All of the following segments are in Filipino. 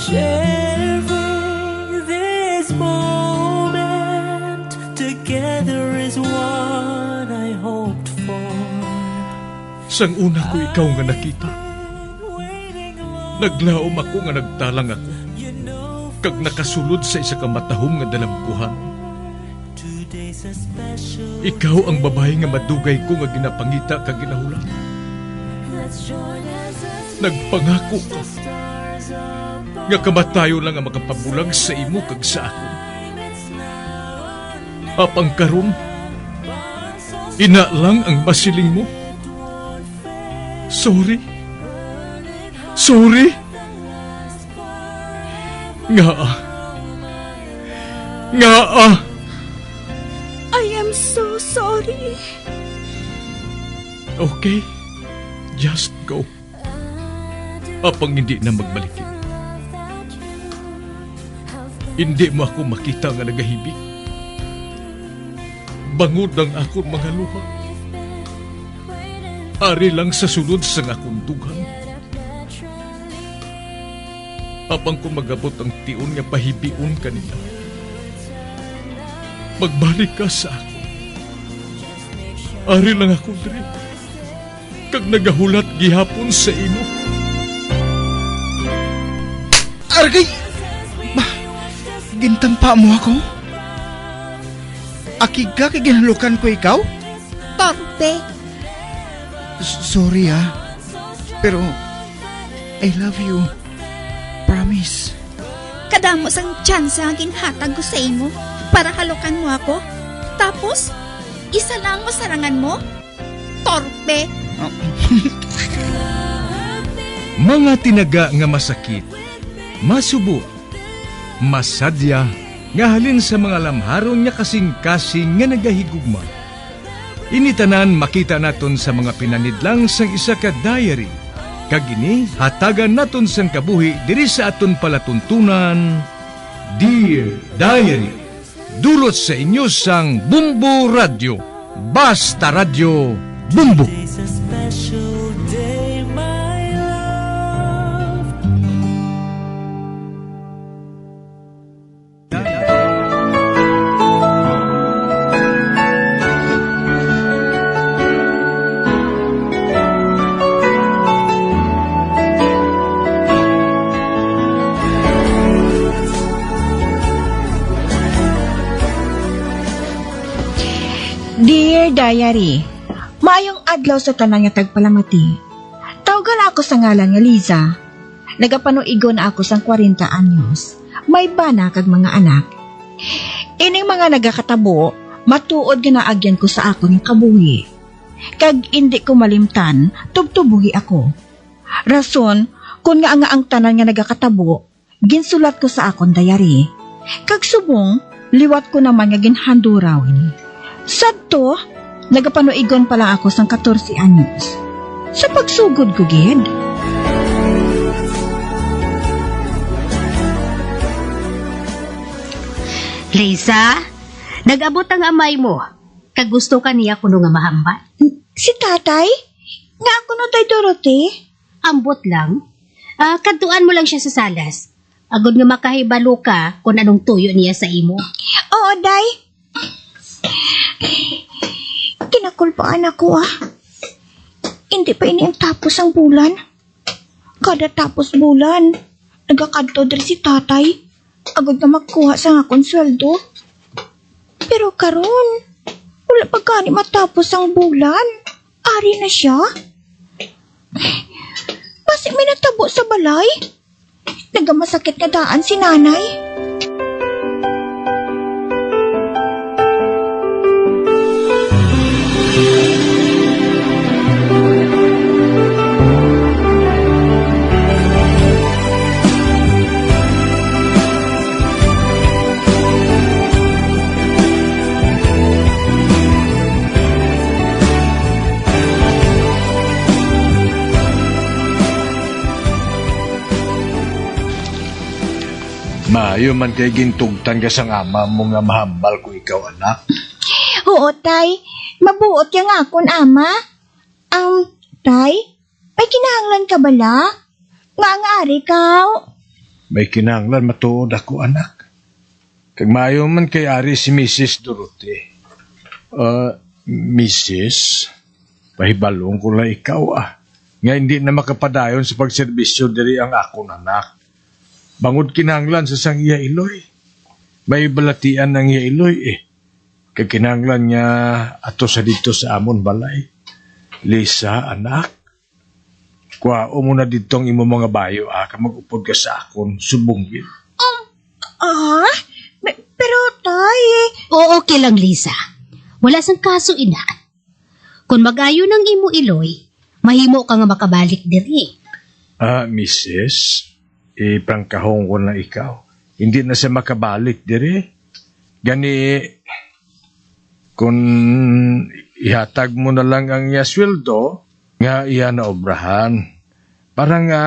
Sharing this moment together is what I hoped for. Sang una ko ikaw nga nakita, naglaom ako nga nagtalang ako, kag nakasulod sa isa ka matahom nga dalagkuhan. Ikaw ang babae nga madugay ko nga ginapangita kag ginahulan. Nagpangako ka nga kamatayo lang ang makapabulag sa imo kag sa ako. Apang karon, ina lang ang masiling mo. Sorry. Nga. I am so sorry. Okay, just go. Apang hindi na magbalikin. Hindi mo ako makita nga nagahibik. Bangod ang akong mga luha. Ari lang sa sulod sa akong dugang. Apang ko magabot ang tiun nga pahibiun kanila. Magbalik ka sa ako. Ari lang ako diri. Kag nagahulat gihapon sa imo. Argay! Gintampa mo ako? Akig ka kay ginalukan ko ikaw? Torpe. Sorry pero I love you. Promise. Kadamos ang tsansa ang ginhatag ko sa imo para halukan mo ako. Tapos, isa lang masarangan mo? Torpe. Mga tinaga nga masakit, masubo, masadya, nga halin sa mga lamharon nga kasing-kasing nga nagahigugma. Initanan makita naton sa mga pinanidlang sang isa ka diary. Kagini, hatagan naton sang kabuhi diri sa aton palatuntunan. Dear Diary, dulot sa inyo sang Bumbo Radio. Basta Radio Bumbo. It's a special day, my love. Dear Diary, maayong adlaw sa tanan nga tagpalamati. Tawgan ako sa ngalan nga Liza. Nagapanuigon ako sang 40 anyos. May bana kag mga anak. Ining mga nagakatabo, matuod ginaagyan ko sa akon nga kabuhi. Kag indi ko malimtan, tubtubuhi ako. Rason, kung nga ang tanan nga nagakatabo, ginsulat ko sa akon diary. Kag subong, liwat ko naman nga ginhanduraw ini. Sadto, nagapanuigon pa lang ako sang 14 anyos. Sa pagsugod ko, gid. Liza, nag-abot ang amay mo. Kag gusto ka niya kuno nga mahambat. Si tatay? Nga ako no tay Dorothy? Ambot lang. Kadtuan mo lang siya sa salas. Agod nga makahibalo ka kung anong tuyo niya sa imo. Oo, day. Kinakulpaan ako Hindi pa ini ang tapos ang bulan. Kada tapos bulan, nagakadto diri si tatay. Agad na magkuha sa nga konsweldo. Pero karon, wala pa gani matapos ang bulan. Ari na siya. Basi may natabo sa balay. Nagamasakit na daan si nanay. Maayo man kay gintugtan ka sang ama mo nga mahambal ko ikaw, anak. Oo, tay. Mabuot yang akon, ama. Tay, may kinahanglan ka bala? Nga ang ari kaw. May kinahanglan matuod ako, anak. Kag maayo man kay ari si Mrs. Dorothy. Mrs., pahibalong ko lang ikaw nga hindi na makapadayon sa pagserbisyo diri ang akong anak. Bangod kinahanglan sa sang iya iloy. May balatian ng iya iloy Kag kinahanglan niya ato sa dito sa amon balay. Lisa, anak, kuwao mo na ditong imo mga bayo ka mag-upod ka sa akon, subunggin. Pero tay... O okay lang, Lisa. Wala sang kaso, ina. Kung mag-ayo ng imo iloy, mahimo ka nga makabalik diri. Mrs., iprangkahong ko na ikaw. Hindi na siya makabalik diri. Gani, kung ihatag mo na lang ang iya sweldo, nga iya na obrahan. Para nga,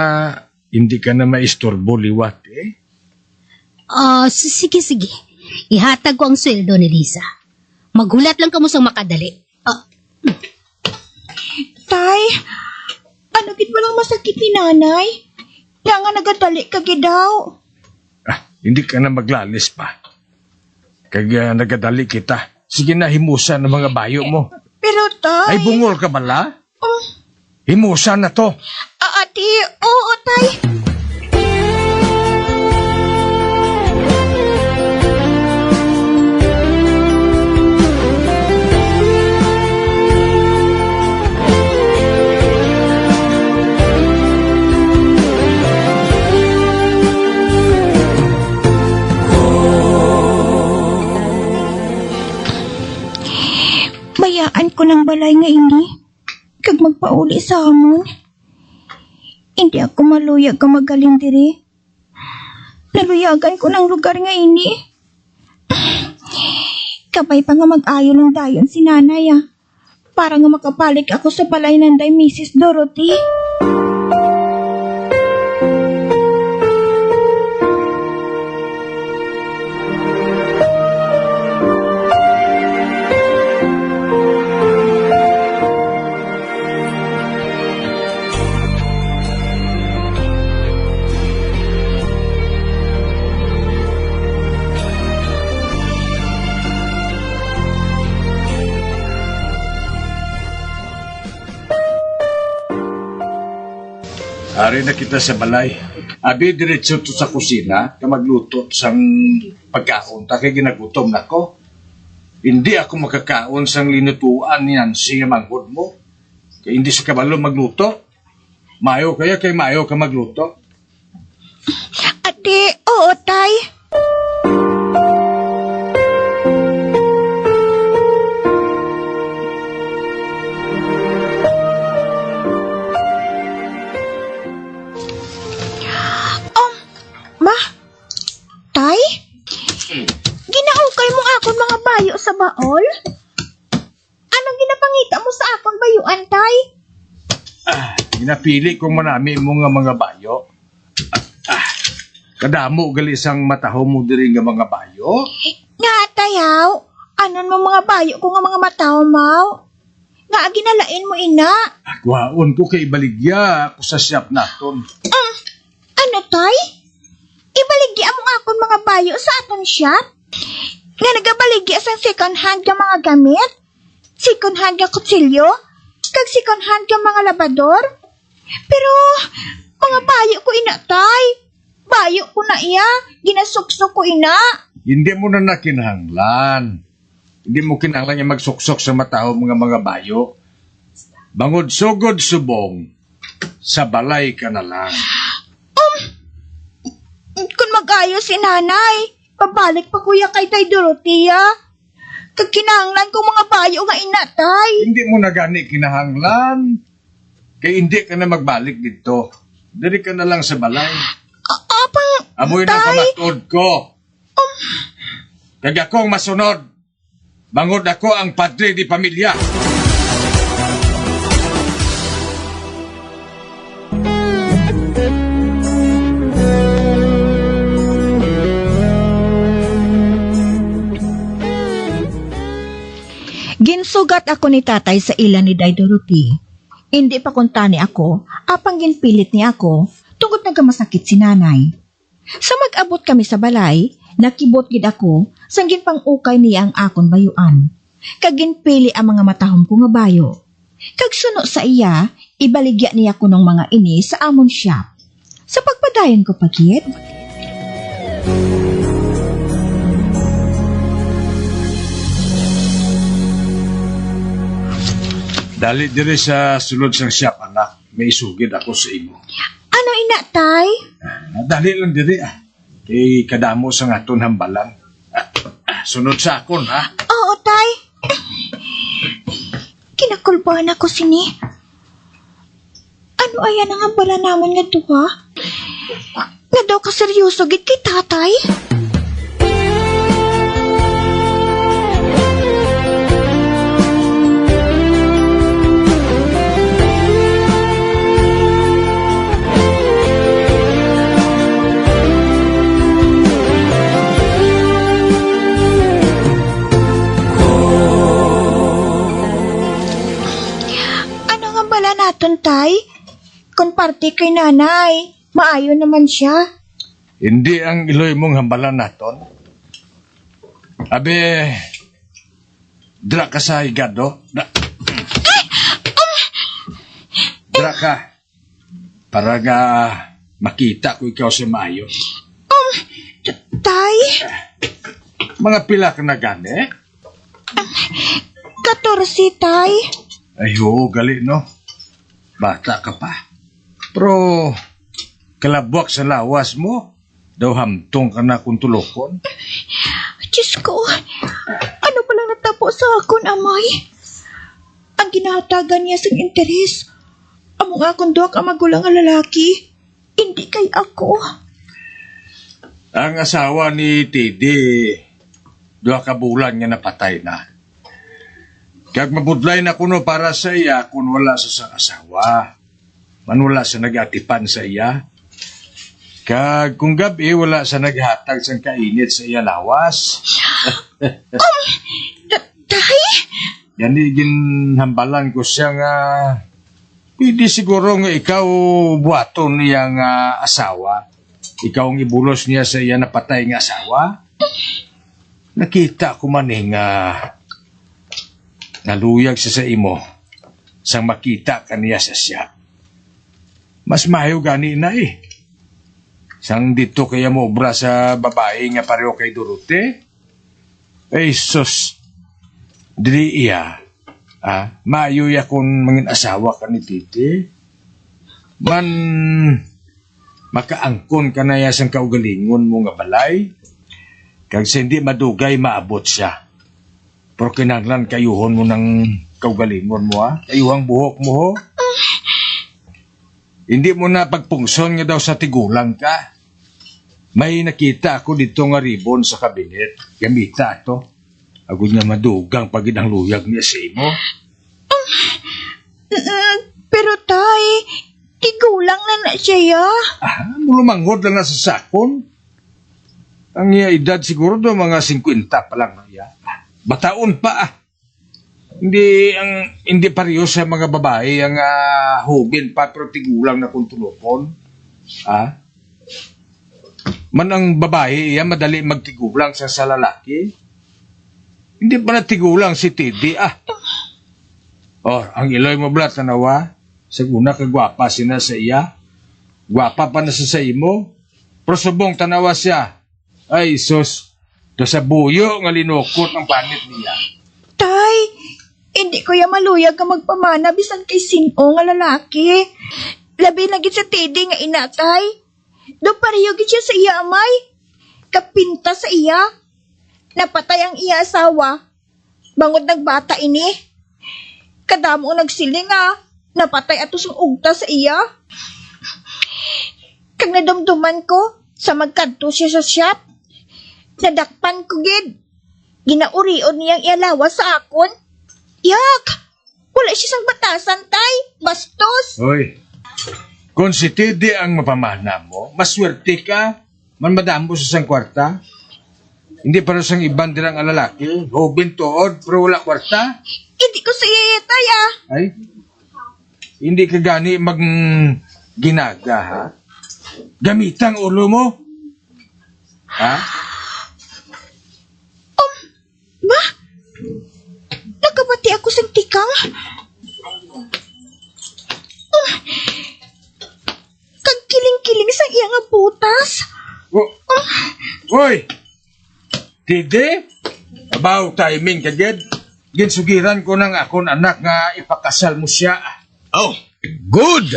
hindi ka na maistorbo liwat Sige. Ihatag ko ang sweldo ni Lisa. Maghulat lang kamo sang makadali. Tay, ano gid walang masakit ni nanay? Kaya nga nagadali ka gid daw. Hindi ka na maglalis pa. Kaya nagadali kita. Sige na, himusa ng mga bayo mo. Pero tay... Ay, bungol ka bala? Himusa na to. Ate, oo tay. Bayaan ko ng balay nga ini. Kag magpauli sa amon. Hindi ako maluyag ka magaling diri. Naluyagan ko ng lugar nga ini. Kapay pa nga mag-ayo ng dayon si nanay para nga makapalik ako sa balay ng day Mrs. Dorothy. Ari na kita sa balay. Abi, diretso to sa kusina, ka magluto sang pagkaon. Ta kay ginagutom na ko. Hindi ako makakaon sang linutuan niyan siya manghod mo. Kaya hindi sa kabalo magluto. Mayo kaya kay mayo ka magluto. Ate, oo tay. Tay? Ginaukay mo akon mga bayo sa baol? Anong ginapangita mo sa akon bayuan, tay? Ginapili kong manami mo nga mga bayo. Kadamo gali sang mataho mo diri nga mga bayo. Nga, tayaw. Anon mo mga bayo ko nga mga mataw, mau? Nga, ginalain mo, ina. Waon ko kay ibaligya ako sa shop naton. Ano, tay? Ibaligya mo akon mga bayo sa aton shop? Nga nagabaligya sa second hand nga mga gamit? Second hand nga kutsilyo? Kag second hand nga mga labador? Pero, mga bayo ko, ina, tay. Bayo ko na iya. Ginasuksok ko, ina. Hindi mo na nakinahanglan. Hindi mo kinahanglan niya magsuksok sa matao mga bayo. Bangod sugod subong, sa balay ka na lang. Kung mag-ayos si nanay, pabalik pa kuya kay Tay Dorothea. Kag kinahanglan kong mga bayo nga inatay. Hindi mo na gani kinahanglan. Kaya hindi ka na magbalik dito. Diri ka na lang sa balay. Amoy na kamatod ko. Kag akong masunod. Bangod ako ang padre di pamilya. Ginsugat ako ni tatay sa ila ni Day Dorothy. Hindi pa kuntani ako, apang ginpilit niya ako, tungkol nagamasakit si nanay. Sa mag-abot kami sa balay, nakibot gid ako sanggin pang ukay niya ang akon bayuan. Kagin pili ang mga matahom ko nga bayo. Kag suno sa iya, ibaligya niya ko ng mga ini sa amon shop. Sa pagpadayon ko pagit, Dali dire sa sulod sang shop, anak. May isugid ako sa imo. ano ina tay? Dali lang dire, ah. Kay kadamo sa aton hambalan. Sunod sa akon, ha? Oo tay. Kinakulbahan ako sini. Ano ayan ang bala naman nga to ha? Nga daw ka seryoso gid kay tatay? Ano nga bala naton tay? Kung parte kay nanay, maayo naman siya. Hindi ang iloy mong hambalan naton. Abe, dra ka sa higado. Dra ka. Para nga makita ko ikaw sa maayo. Tay, Mga pila ka na gani? 14 tay. Ay, oo, gali, no? Bata ka pa. Pero, kalabwak sa lawas mo, daw hamtong ka na kung tulokon. Diyos ko, ano palang natapo sa akon, amay? Ang ginahatagan niya sa interes. Among akong duwak ang magulang nga lalaki. Hindi kay ako. Ang asawa ni Tidi, 2 ka bulan nga napatay na. Kag mabudlay na kuno para sa iya kung wala sa sang asawa. Man wala sa nag-atipan sa iya. Kag kung gabi wala sa naghatag sang kainit sa iya lawas. Tay? Yan ginhambalan ko siya nga pwede siguro nga ikaw buhaton niya nga asawa. Ikaw ang ibulos niya sa iya napatay nga asawa. Nakita ko man nga naluyag siya sa imo sang makita kaniya sa siya. Mas mayo gani na eh. Sang dito kaya mo obra sa babae nga pareho kay Dorote. Ay sus, dili iya. Mayo ya kung mangin asawa ka ni Titi. Man, makaangkon ka na ya sang kaugalingon mo nga balay. Kag sa hindi madugay, maabot siya. Pero kinahanglan kayuhon mo ng kaugalingon mo, ha? Kayuhang buhok mo, ho? Hindi mo na pagpungson nga daw sa tigulang ka. May nakita ako dito nga ribon sa kabinet. Gamita to. Agud nga madugang pagid ang luyag niya sa imo. Pero tay, tigulang na siya. Mulumanghod lang na sa sakon. Ang iya edad siguro do mga 50 pa lang na iya. Bataon pa. Hindi pareho sa mga babae ang hugin pa pero tigulang na kung tulokon. Man ang babae iya madali magtigulang sa lalaki. Hindi pa na tigulang si Tidi ang iloy mo blat tanawa. Saguna ka gwapa sina sa iya. Gwapa pa na sa imo. Pero subong tanawa siya. Ay sus. Do sa buyo nga linukot ang panit niya. Tay, hindi ko ya maluyag ka magpamana bisan kay sino nga lalaki. Labi na gid sa Teddy nga inatay. Do pareho gid siya sa iya amay. Kapinta sa iya. Napatay ang iya asawa. Bangod nagbata ini. Kadamo nagsiling napatay ato sung ugta sa iya. Kag nadumduman ko sa magkadto siya sa shop. Nadakpan ko gid. Ginauriod niyang ialawa sa akon. Yak! Wala siya sang batasan, tay. Bastos. Hoy, kung si Tidi ang mapamana mo, maswerte ka. Man madamo sa sang kwarta. Hindi para sang iban dirang lalaki. Hobin tuod, pero wala kwarta. Hindi ko sa iya, tay, Ay, hindi ka gani ginaga, ha? Gamitang ulo mo. Ha? Ba? Nakabati ako sa tikang. Kagkiling-kiling sa iya nga butas. Hoy! Tide? Abaw timing ka, Ged. Ginsugiran ko ng akon anak nga ipakasal mo siya. Oh, good!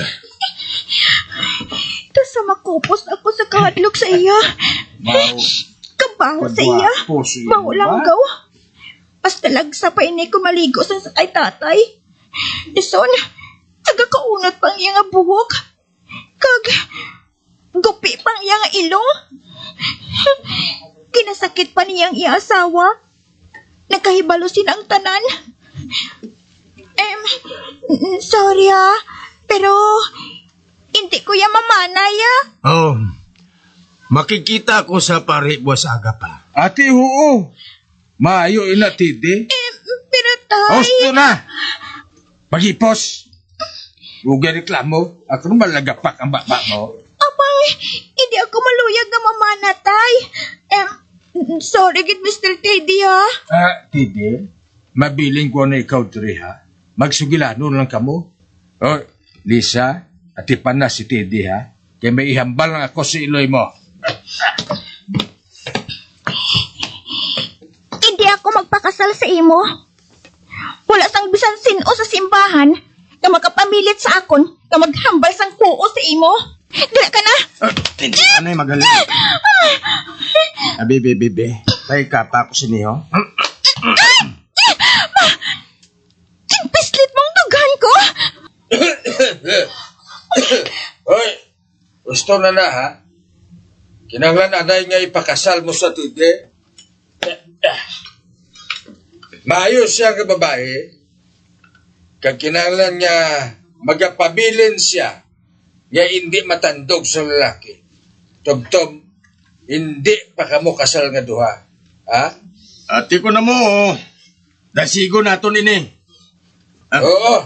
Tasa makupos ako sa kahadlok sa iya. Kabaho sa iya. Kadwapo sa iya, Maulanggaw. Basta lagsa pa ini ko maligo sa kay tatay. Dison, tagakaunat pang iya nga buhok. Kag, gupi pang iya nga ilong. Kinasakit pa niyang iya asawa. Nagkahibalo silang tanan. Sorry pero hindi ko ya mamanay Oh, makikita ko sa pare buwas aga pa. Ate, oo. Maayo ina, Tide. Pero tay... Osto na! Maghipos! Huwag reklamo. Ako naman lagapak ang baba mo. Apang, hindi ako maluyag na mamana, tay. Sorry, gid Mr. Teddy, ha? Tide, mabiling ko na ikaw diri, ha? Magsugilano lang kamo. Oh, Lisa, atipan na si Teddy, ha? Kaya may ihambal lang ako sa iloy mo. Hindi ako magpakasal sa imo. Wala sang bisan sino sa simbahan na makapamilit sa akon na maghambal sang kuo sa imo. Dila ka na! Ano yung magaling? Bibi. Tay ka pa ako siniho. Pislit mong dugan ko! Hoy, gusto na ha? Kinanglan anay nga ipakasal mo sa Tide. Maayos siya nga babae. Kag kinanglan nga magapabilin siya nga hindi matandog sa lalaki. Tugtog, hindi pa kamo kasal nga duha. Ha? Ati ko na mo, dasigo nato ini. Oo.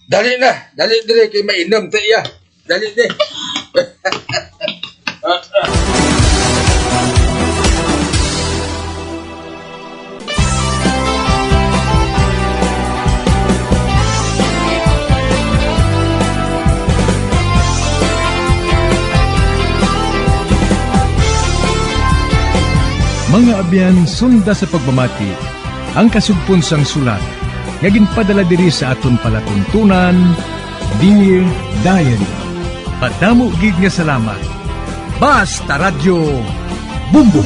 Dali na. Dali dire kay mainom ta iya. Dali di. Mga abyan, sunda sa pagmamati, ang kasugpon sang sulat, nga ginpadala diri sa aton palatuntunan, Dear Diary. Padamo gid nga salamat. Basta Radio Bumbum.